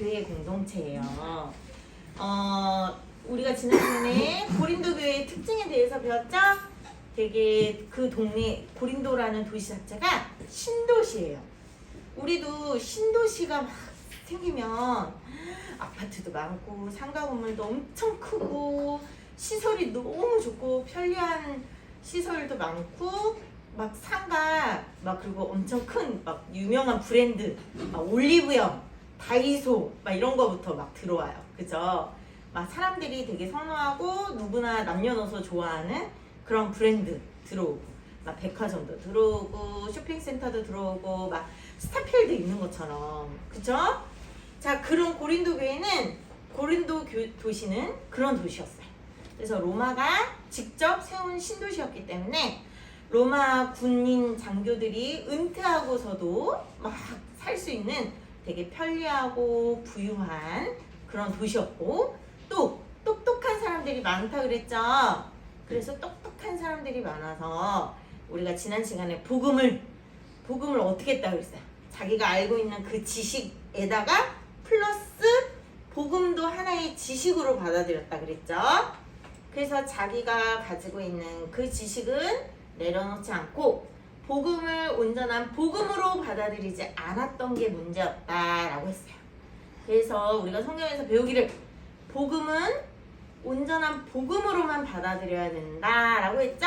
교회 공동체예요. 우리가 지난 시간에 고린도 교회의 특징에 대해서 배웠죠? 되게 그 동네 고린도라는 도시 자체가 신도시예요. 우리도 신도시가 막 생기면 아파트도 많고 상가 건물도 엄청 크고 시설이 너무 좋고 편리한 시설도 많고 막 상가 막 그리고 엄청 큰 막 유명한 브랜드 막 올리브영, 다이소 막 이런 거부터 막 들어와요. 그죠? 막 사람들이 되게 선호하고 누구나 남녀노소 좋아하는 그런 브랜드 들어오고 막 백화점도 들어오고 쇼핑센터도 들어오고 막 스타필드 있는 것처럼. 그죠? 자, 그런 고린도 교회는 고린도 도시는 그런 도시였어요. 그래서 로마가 직접 세운 신도시였기 때문에 로마 군인 장교들이 은퇴하고서도 막 살 수 있는 되게 편리하고 부유한 그런 도시였고, 또 똑똑한 사람들이 많다 그랬죠. 그래서 똑똑한 사람들이 많아서 우리가 지난 시간에 복음을 어떻게 했다 그랬어요. 자기가 알고 있는 그 지식에다가 플러스 복음도 하나의 지식으로 받아들였다 그랬죠. 그래서 자기가 가지고 있는 그 지식은 내려놓지 않고 복음을 온전한 복음으로 받아들이지 않았던 게 문제였다라고 했어요. 그래서 우리가 성경에서 배우기를 복음은 온전한 복음으로만 받아들여야 된다라고 했죠.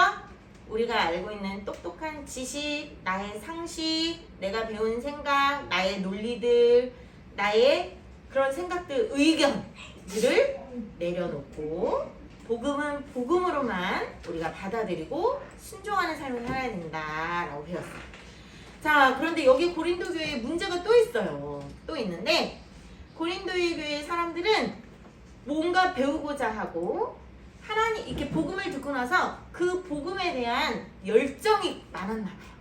우리가 알고 있는 똑똑한 지식, 나의 상식, 내가 배운 생각, 나의 논리들, 나의 그런 생각들, 의견들을 내려놓고 복음은 복음으로만 우리가 받아들이고 순종하는 삶을 살아야 된다라고 배웠어요. 자, 그런데 여기 고린도 교회에 문제가 또 있어요. 또 있는데 고린도의 교회 사람들은 뭔가 배우고자 하고 하나님 이렇게 복음을 듣고 나서 그 복음에 대한 열정이 많았나 봐요.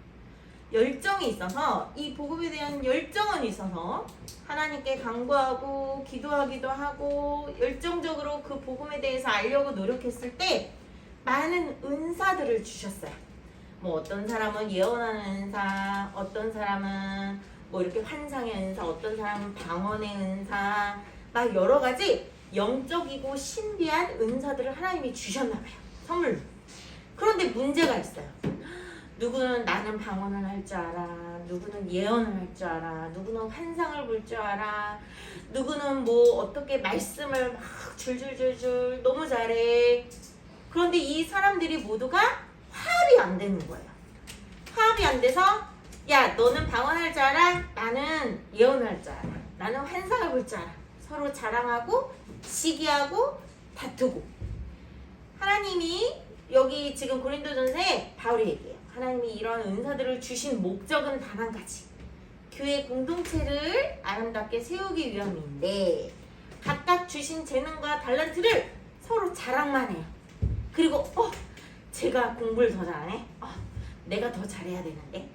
열정이 있어서 이 복음에 대한 열정은 있어서 하나님께 간구하고 기도하기도 하고 열정적으로 그 복음에 대해서 알려고 노력했을 때 많은 은사들을 주셨어요. 뭐 어떤 사람은 예언하는 은사, 어떤 사람은 뭐 이렇게 환상의 은사, 어떤 사람은 방언의 은사, 막 여러 가지 영적이고 신비한 은사들을 하나님이 주셨나 봐요. 선물로. 그런데 문제가 있어요. 누구는 나는 방언을 할 줄 알아, 누구는 예언을 할 줄 알아, 누구는 환상을 볼 줄 알아, 누구는 뭐 어떻게 말씀을 막 줄줄줄줄 너무 잘해. 그런데 이 사람들이 모두가 화합이 안 되는 거예요. 화합이 안 돼서 야, 너는 방언할 줄 알아? 나는 예언을 할 줄 알아, 나는 환상을 볼 줄 알아. 서로 자랑하고 시기하고 다투고. 하나님이 여기 지금 고린도전서에 바울이 얘기해요. 하나님이 이런 은사들을 주신 목적은 단 한 가지. 교회 공동체를 아름답게 세우기 위함인데 각각 주신 재능과 달란트를 서로 자랑만 해요. 그리고 제가 공부를 더 잘하네. 내가 더 잘해야 되는데.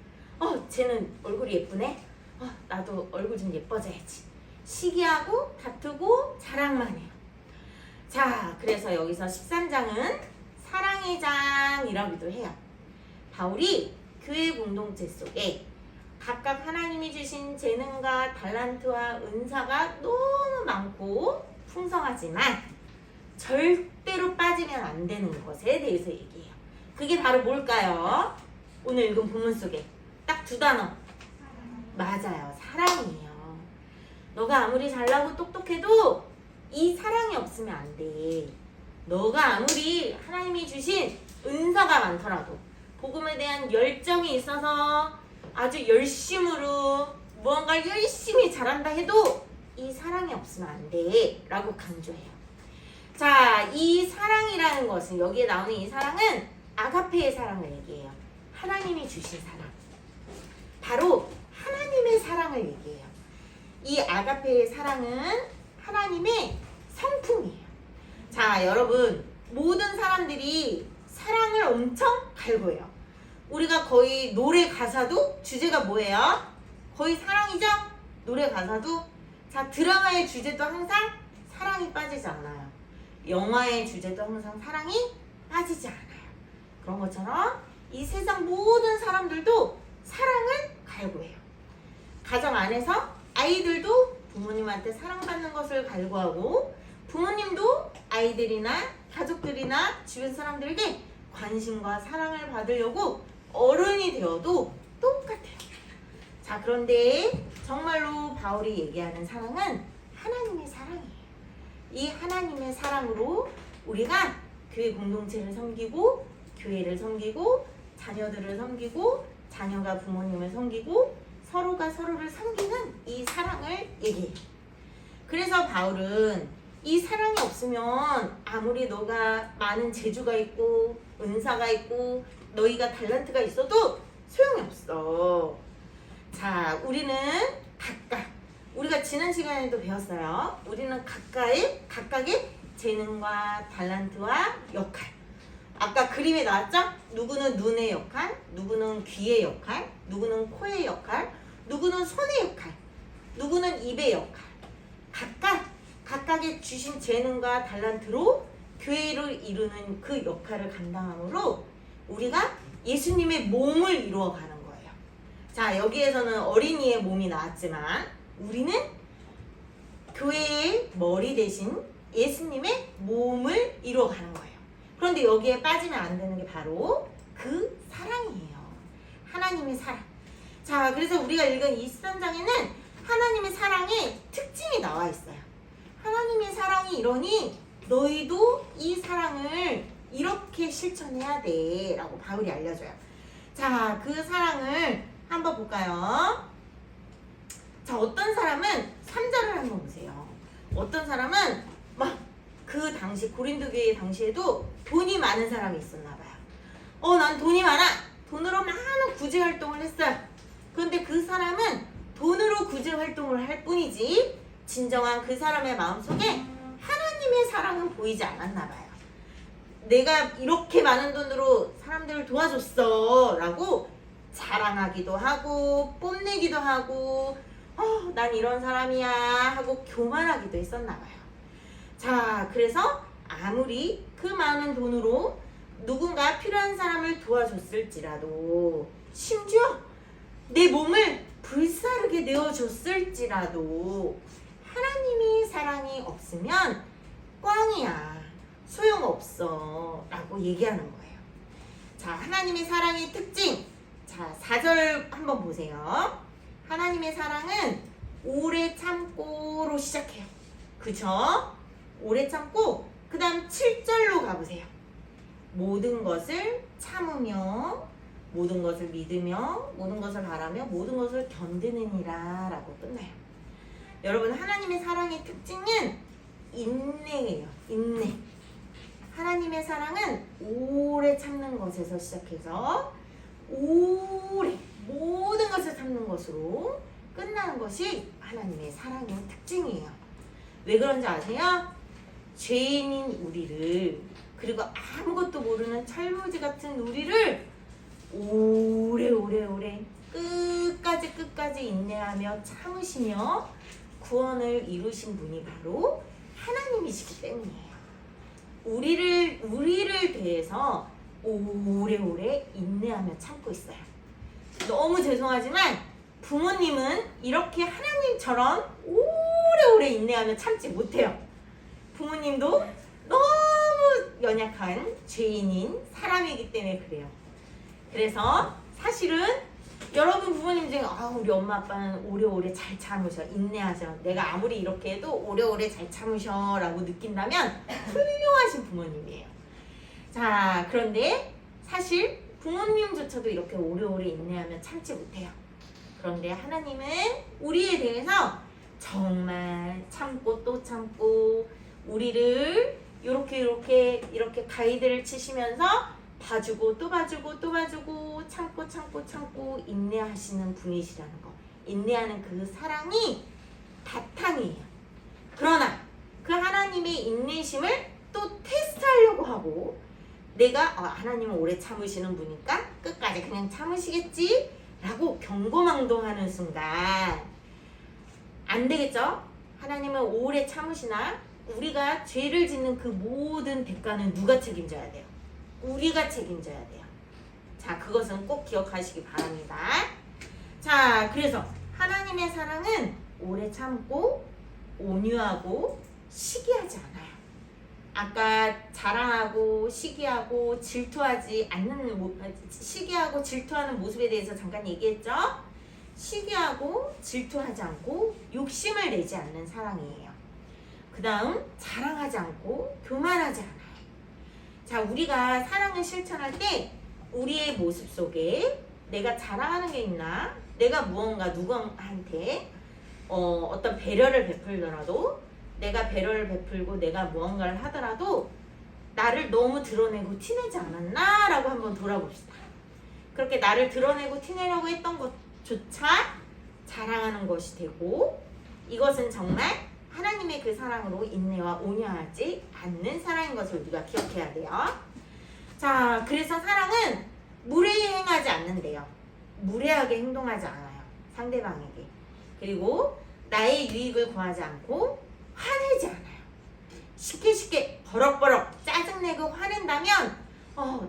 쟤는 얼굴이 예쁘네. 나도 얼굴 좀 예뻐져야지. 시기하고 다투고 자랑만 해요. 자, 그래서 여기서 13장은 사랑의 장이라고도 해요. 바울이 교회 공동체 속에 각각 하나님이 주신 재능과 달란트와 은사가 너무 많고 풍성하지만 절대로 빠지면 안 되는 것에 대해서 얘기해요. 그게 바로 뭘까요? 오늘 읽은 본문 속에 딱 두 단어. 맞아요. 사랑이에요. 너가 아무리 잘나고 똑똑해도 이 사랑이 없으면 안 돼. 너가 아무리 하나님이 주신 은사가 많더라도 복음에 대한 열정이 있어서 아주 열심으로 무언가를 열심히 잘한다 해도 이 사랑이 없으면 안 돼 라고 강조해요. 자, 이 사랑이라는 것은, 여기에 나오는 이 사랑은 아가페의 사랑을 얘기해요. 하나님이 주신 사랑, 바로 하나님의 사랑을 얘기해요. 이 아가페의 사랑은 하나님의 성품이에요. 자, 여러분, 모든 사람들이 사랑을 엄청 갈구해요. 우리가 거의 노래 가사도 주제가 뭐예요? 거의 사랑이죠? 노래 가사도. 자, 드라마의 주제도 항상 사랑이 빠지지 않아요. 영화의 주제도 항상 사랑이 빠지지 않아요. 그런 것처럼 이 세상 모든 사람들도 사랑을 갈구해요. 가정 안에서 아이들도 부모님 부모님한테 사랑받는 것을 갈구하고 부모님도 아이들이나 가족들이나 주변 사람들에게 관심과 사랑을 받으려고 어른이 되어도 똑같아요. 자, 그런데 정말로 바울이 얘기하는 사랑은 하나님의 사랑이에요. 이 하나님의 사랑으로 우리가 교회 공동체를 섬기고 교회를 섬기고 자녀들을 섬기고 자녀가 부모님을 섬기고 서로가 서로를 섬기는 이 사랑을 얘기해요. 그래서 바울은 이 사랑이 없으면 아무리 너가 많은 재주가 있고 은사가 있고 너희가 달란트가 있어도 소용이 없어. 자, 우리는 각각 우리가 지난 시간에도 배웠어요. 우리는 각각의 재능과 달란트와 역할. 아까 그림에 나왔죠? 누구는 눈의 역할, 누구는 귀의 역할, 누구는 코의 역할, 누구는 손의 역할, 누구는 입의 역할. 각각의 주신 재능과 달란트로 교회를 이루는 그 역할을 감당함으로 우리가 예수님의 몸을 이루어가는 거예요. 자, 여기에서는 어린이의 몸이 나왔지만 우리는 교회의 머리 대신 예수님의 몸을 이루어가는 거예요. 그런데 여기에 빠지면 안 되는 게 바로 그 사랑이에요. 하나님의 사랑. 자, 그래서 우리가 읽은 23장에는 하나님의 사랑의 특징이 나와 있어요. 하나님의 사랑이 이러니 너희도 이 사랑을 이렇게 실천해야 돼 라고 바울이 알려줘요. 자, 그 사랑을 한번 볼까요? 자, 어떤 사람은 3절을 한번 보세요. 어떤 사람은 막 그 당시 고린도 교회 당시에도 돈이 많은 사람이 있었나 봐요. 난 돈이 많아. 돈으로 많은 구제 활동을 했어요. 그런데 그 사람은 돈으로 구제 활동을 할 뿐이지 진정한 그 사람의 마음속에 하나님의 사랑은 보이지 않았나 봐요. 내가 이렇게 많은 돈으로 사람들을 도와줬어 라고 자랑하기도 하고 뽐내기도 하고 난 이런 사람이야 하고 교만하기도 했었나 봐요. 자, 그래서 아무리 그 많은 돈으로 누군가 필요한 사람을 도와줬을지라도 심지어 내 몸을 불사르게 내어줬을지라도 하나님의 사랑이 없으면 꽝이야, 소용없어 라고 얘기하는 거예요. 자, 하나님의 사랑의 특징. 자, 4절 한번 보세요. 하나님의 사랑은 오래 참고로 시작해요. 그쵸? 오래 참고 그 다음 7절로 가보세요. 모든 것을 참으며 모든 것을 믿으며 모든 것을 바라며 모든 것을 견디느니라 라고 끝나요. 여러분, 하나님의 사랑의 특징은 인내예요. 인내. 하나님의 사랑은 오래 참는 것에서 시작해서 오래 모든 것을 참는 것으로 끝나는 것이 하나님의 사랑의 특징이에요. 왜 그런지 아세요? 죄인인 우리를, 그리고 아무것도 모르는 철무지 같은 우리를 오래 끝까지 인내하며 참으시며 구원을 이루신 분이 바로 하나님이시기 때문이에요. 우리를 대해서 오래 인내하며 참고 있어요. 너무 죄송하지만 부모님은 이렇게 하나님처럼 오래 인내하며 참지 못해요. 부모님도 너무 연약한 죄인인 사람이기 때문에 그래요. 그래서 사실은 여러분 부모님 중에 우리 엄마 아빠는 오래 잘 참으셔, 인내하셔, 내가 아무리 이렇게 해도 오래 잘 참으셔 라고 느낀다면 훌륭하신 부모님이에요. 자, 그런데 사실 부모님조차도 이렇게 오래 인내하며 참지 못해요. 그런데 하나님은 우리에 대해서 정말 참고 또 참고 우리를 이렇게 가이드를 치시면서 봐주고 또 봐주고 참고 인내하시는 분이시라는 거. 인내하는 그 사랑이 바탕이에요. 그러나 그 하나님의 인내심을 또 테스트하려고 하고 내가 하나님은 오래 참으시는 분이니까 끝까지 그냥 참으시겠지 라고 경고망동하는 순간 안 되겠죠? 하나님은 오래 참으시나 우리가 죄를 짓는 그 모든 대가는 누가 책임져야 돼요? 우리가 책임져야 돼요. 자, 그것은 꼭 기억하시기 바랍니다. 자, 그래서 하나님의 사랑은 오래 참고 온유하고 시기하지 않아요. 아까 자랑하고 시기하고 질투하지 않는 시기하고 질투하는 모습에 대해서 잠깐 얘기했죠. 시기하고 질투하지 않고 욕심을 내지 않는 사랑이에요. 그 다음 자랑하지 않고 교만하지 않아요. 자, 우리가 사랑을 실천할 때 우리의 모습 속에 내가 자랑하는 게 있나, 내가 무언가 누구한테 어떤 배려를 베풀더라도, 내가 배려를 베풀고 내가 무언가를 하더라도 나를 너무 드러내고 티내지 않았나 라고 한번 돌아봅시다. 그렇게 나를 드러내고 티내려고 했던 것조차 자랑하는 것이 되고, 이것은 정말 하나님의 그 사랑으로 인내와 온유하지 않는 사랑인 것을 우리가 기억해야 돼요. 자, 그래서 사랑은 무례히 행하지 않는데요. 무례하게 행동하지 않아요. 상대방에게. 그리고 나의 유익을 구하지 않고 화내지 않아요. 쉽게 버럭버럭 짜증내고 화낸다면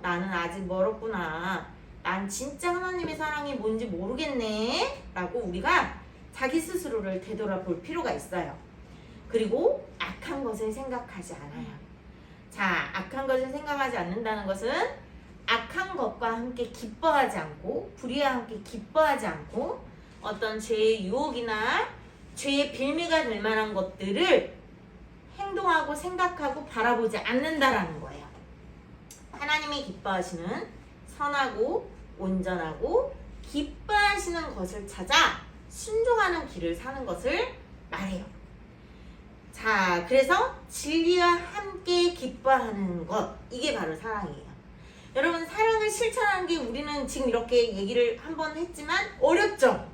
나는 아직 멀었구나. 난 진짜 하나님의 사랑이 뭔지 모르겠네 라고 우리가 자기 스스로를 되돌아볼 필요가 있어요. 그리고 악한 것을 생각하지 않아요. 자, 악한 것을 생각하지 않는다는 것은 악한 것과 함께 기뻐하지 않고, 불의와 함께 기뻐하지 않고, 어떤 죄의 유혹이나 죄의 빌미가 될 만한 것들을 행동하고 생각하고 바라보지 않는다라는 거예요. 하나님이 기뻐하시는 선하고 온전하고 기뻐하시는 것을 찾아 순종하는 길을 사는 것을 말해요. 자, 그래서 진리와 함께 기뻐하는 것, 이게 바로 사랑이에요. 여러분, 사랑을 실천하는 게 우리는 지금 이렇게 얘기를 한번 했지만 어렵죠?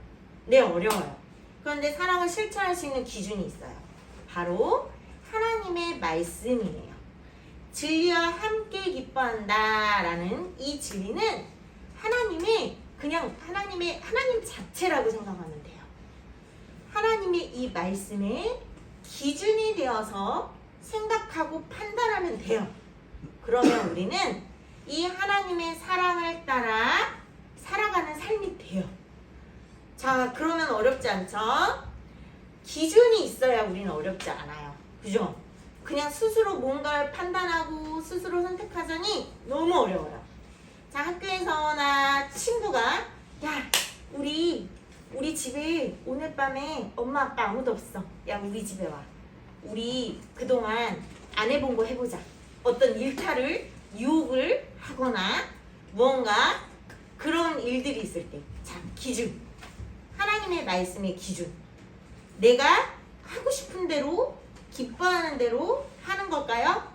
네, 어려워요. 그런데 사랑을 실천할 수 있는 기준이 있어요. 바로 하나님의 말씀이에요. 진리와 함께 기뻐한다 라는 이 진리는 하나님 자체라고 생각하면 돼요. 하나님의 이 말씀에 기준이 되어서 생각하고 판단하면 돼요. 그러면 우리는 이 하나님의 사랑을 따라 살아가는 삶이 돼요. 자, 그러면 어렵지 않죠? 기준이 있어야 우리는 어렵지 않아요. 그죠? 그냥 스스로 뭔가를 판단하고 스스로 선택하자니 너무 어려워요. 자, 학교에서나 친구가 야, 우리 집에 오늘 밤에 엄마 아빠 아무도 없어. 야, 우리 집에 와. 우리 그동안 안 해본 거 해보자. 어떤 일탈을 유혹을 하거나 무언가 그런 일들이 있을 때, 자, 기준. 하나님의 말씀의 기준. 내가 하고 싶은 대로, 기뻐하는 대로 하는 걸까요?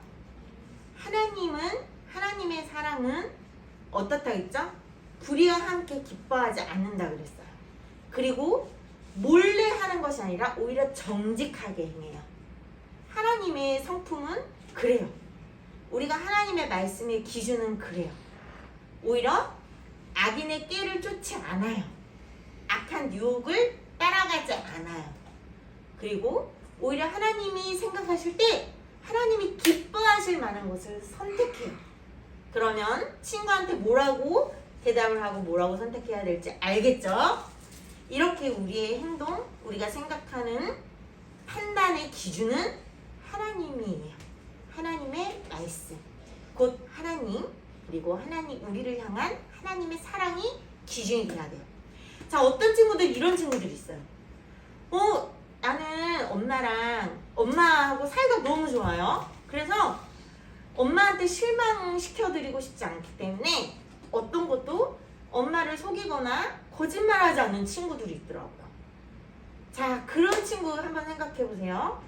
하나님의 사랑은 어떻다 했죠? 불의와 함께 기뻐하지 않는다 그랬어요. 그리고 몰래 하는 것이 아니라 오히려 정직하게 행해요. 하나님의 성품은 그래요. 우리가 하나님의 말씀의 기준은 그래요. 오히려 악인의 꾀를 쫓지 않아요. 악한 유혹을 따라가지 않아요. 그리고 오히려 하나님이 생각하실 때 하나님이 기뻐하실 만한 것을 선택해요. 그러면 친구한테 뭐라고 대답을 하고 뭐라고 선택해야 될지 알겠죠? 이렇게 우리의 행동, 우리가 생각하는 판단의 기준은 하나님이에요. 하나님의 말씀, 곧 하나님, 그리고 하나님, 우리를 향한 하나님의 사랑이 기준이 돼야 돼요. 자, 어떤 친구들, 이런 친구들이 있어요. 나는 엄마하고 사이가 너무 좋아요. 그래서 엄마한테 실망시켜드리고 싶지 않기 때문에 어떤 것도 엄마를 속이거나 거짓말하지 않는 친구들이 있더라고요. 자, 그런 친구 한번 생각해 보세요.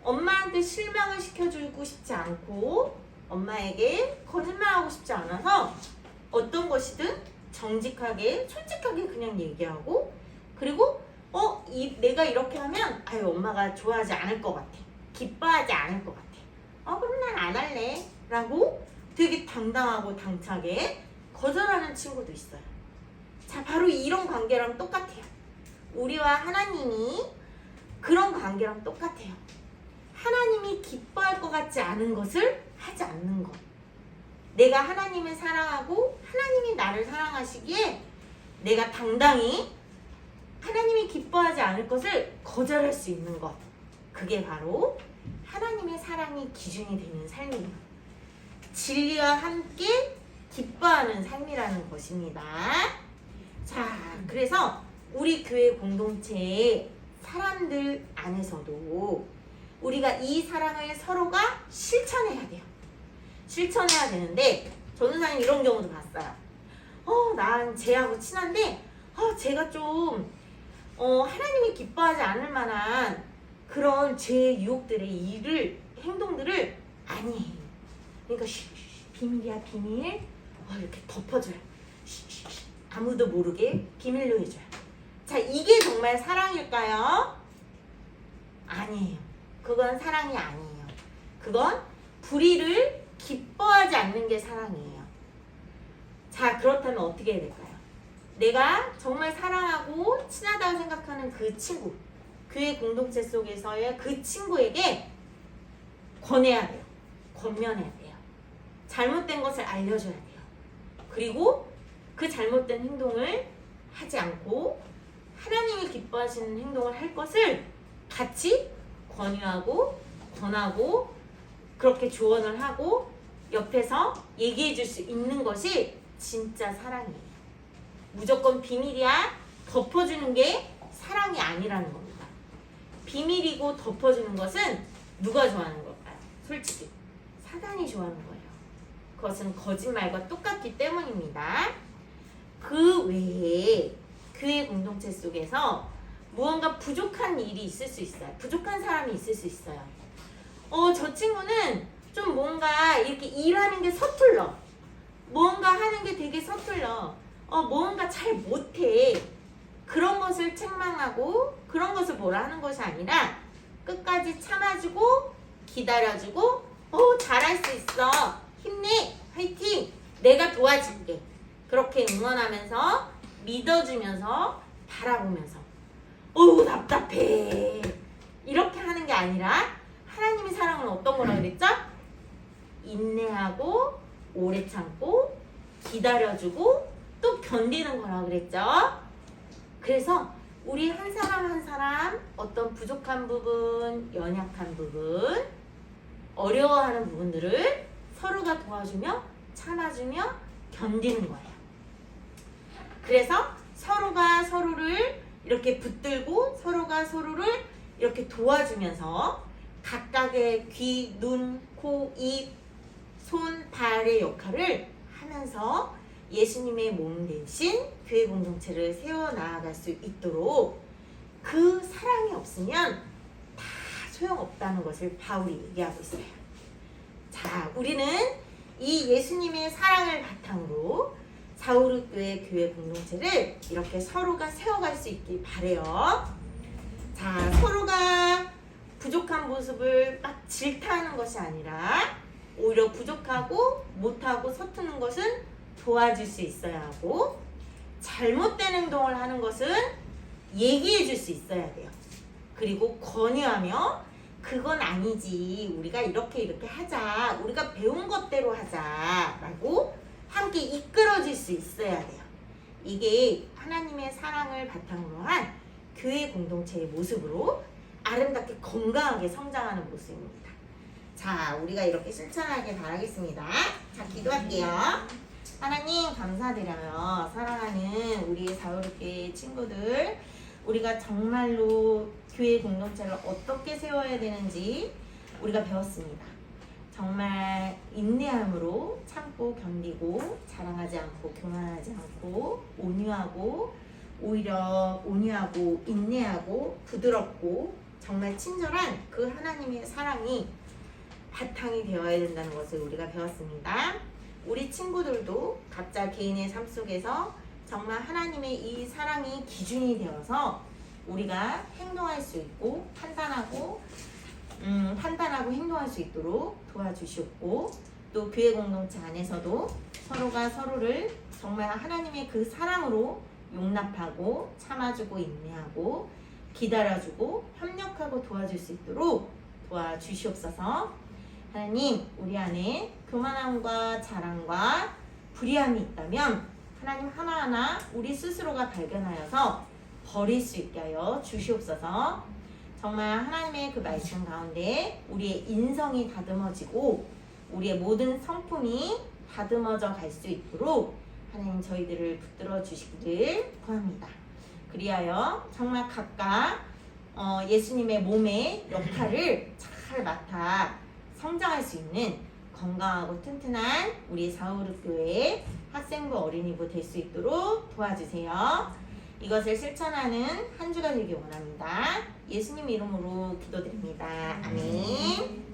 엄마한테 실망을 시켜주고 싶지 않고 엄마에게 거짓말하고 싶지 않아서 어떤 것이든 정직하게, 솔직하게 그냥 얘기하고, 그리고 내가 이렇게 하면 엄마가 좋아하지 않을 것 같아. 기뻐하지 않을 것 같아. 그럼 난 안 할래. 라고 되게 당당하고 당차게 거절하는 친구도 있어요. 자, 바로 이런 관계랑 똑같아요. 우리와 하나님이 그런 관계랑 똑같아요. 하나님이 기뻐할 것 같지 않은 것을 하지 않는 것. 내가 하나님을 사랑하고 하나님이 나를 사랑하시기에 내가 당당히 하나님이 기뻐하지 않을 것을 거절할 수 있는 것. 그게 바로 하나님의 사랑이 기준이 되는 삶이에요. 진리와 함께 기뻐하는 삶이라는 것입니다. 자, 그래서 우리 교회 공동체의 사람들 안에서도 우리가 이 사랑을 서로가 실천해야 돼요. 실천해야 되는데 전도사님 이런 경우도 봤어요. 난 쟤하고 친한데 쟤가 좀 하나님이 기뻐하지 않을 만한 그런 제 유혹들의 행동들을 안 해. 그러니까 비밀이야 비밀. 이렇게 덮어줘요. 아무도 모르게 비밀로 해줘요. 자, 이게 정말 사랑일까요? 아니에요. 그건 사랑이 아니에요. 그건 불의를 기뻐하지 않는 게 사랑이에요. 자, 그렇다면 어떻게 해야 될까요? 내가 정말 사랑하고 친하다고 생각하는 그 친구, 교회 공동체 속에서의 그 친구에게 권해야 돼요. 권면해야 돼요. 잘못된 것을 알려줘야 돼요. 그리고 그 잘못된 행동을 하지 않고 하나님이 기뻐하시는 행동을 할 것을 같이 권유하고 권하고 그렇게 조언을 하고 옆에서 얘기해 줄 수 있는 것이 진짜 사랑이에요. 무조건 비밀이야 덮어주는 게 사랑이 아니라는 겁니다. 비밀이고 덮어주는 것은 누가 좋아하는 걸까요? 솔직히 사단이 좋아하는 거예요. 그것은 거짓말과 똑같기 때문입니다. 그 외에 교회 공동체 속에서 무언가 부족한 일이 있을 수 있어요. 부족한 사람이 있을 수 있어요. 저 친구는 좀 뭔가 이렇게 일하는 게 서툴러. 뭔가 하는 게 되게 서툴러. 뭔가 잘 못해. 그런 것을 책망하고 그런 것을 뭐라 하는 것이 아니라 끝까지 참아주고 기다려주고 잘할 수 있어. 힘내. 화이팅. 내가 도와줄게. 그렇게 응원하면서 믿어주면서 바라보면서 답답해. 이렇게 하는 게 아니라 하나님의 사랑은 어떤 거라 그랬죠? 인내하고 오래 참고 기다려주고 또 견디는 거라 그랬죠? 그래서 우리 한 사람 한 사람 어떤 부족한 부분, 연약한 부분, 어려워하는 부분들을 서로가 도와주며 참아주며 견디는 거예요. 그래서 서로가 서로를 이렇게 붙들고 서로가 서로를 이렇게 도와주면서 각각의 귀, 눈, 코, 입, 손, 발의 역할을 하면서 예수님의 몸 대신 교회 공동체를 세워나갈 수 있도록 그 사랑이 없으면 다 소용없다는 것을 바울이 얘기하고 있어요. 자, 우리는 이 예수님의 사랑을 바탕으로 사우르교회 교회 공동체를 이렇게 서로가 세워갈 수 있길 바래요. 자, 서로가 부족한 모습을 막 질타하는 것이 아니라 오히려 부족하고 못하고 서투는 것은 도와줄 수 있어야 하고 잘못된 행동을 하는 것은 얘기해 줄 수 있어야 돼요. 그리고 권유하며 그건 아니지. 우리가 이렇게 하자. 우리가 배운 것대로 하자. 라고 함께 이끌어줄 수 있어야 돼요. 이게 하나님의 사랑을 바탕으로 한 교회 공동체의 모습으로 아름답게 건강하게 성장하는 모습입니다. 자, 우리가 이렇게 실천하길 바라겠습니다. 자, 기도할게요. 하나님 감사드려요. 사랑하는 우리 사우르교회 친구들, 우리가 정말로 교회 공동체를 어떻게 세워야 되는지 우리가 배웠습니다. 정말 인내함으로 참고 견디고 자랑하지 않고 교만하지 않고 온유하고 오히려 온유하고 인내하고 부드럽고 정말 친절한 그 하나님의 사랑이 바탕이 되어야 된다는 것을 우리가 배웠습니다. 우리 친구들도 각자 개인의 삶 속에서 정말 하나님의 이 사랑이 기준이 되어서 우리가 행동할 수 있고 판단하고 행동할 수 있도록 도와주시옵고, 또 교회 공동체 안에서도 서로가 서로를 정말 하나님의 그 사랑으로 용납하고 참아주고 인내하고 기다려주고 협력하고 도와줄 수 있도록 도와주시옵소서. 하나님, 우리 안에 교만함과 자랑과 불의함이 있다면 하나님 하나하나 우리 스스로가 발견하여서 버릴 수 있게 하여 주시옵소서. 정말 하나님의 그 말씀 가운데 우리의 인성이 다듬어지고 우리의 모든 성품이 다듬어져 갈 수 있도록 하나님 저희들을 붙들어 주시기를 구합니다. 그리하여 정말 각각 예수님의 몸의 역할을 잘 맡아 성장할 수 있는 건강하고 튼튼한 우리 사우르교회 학생부 어린이부 될 수 있도록 도와주세요. 이것을 실천하는 한 주가 되길 원합니다. 예수님 이름으로 기도드립니다. 아멘.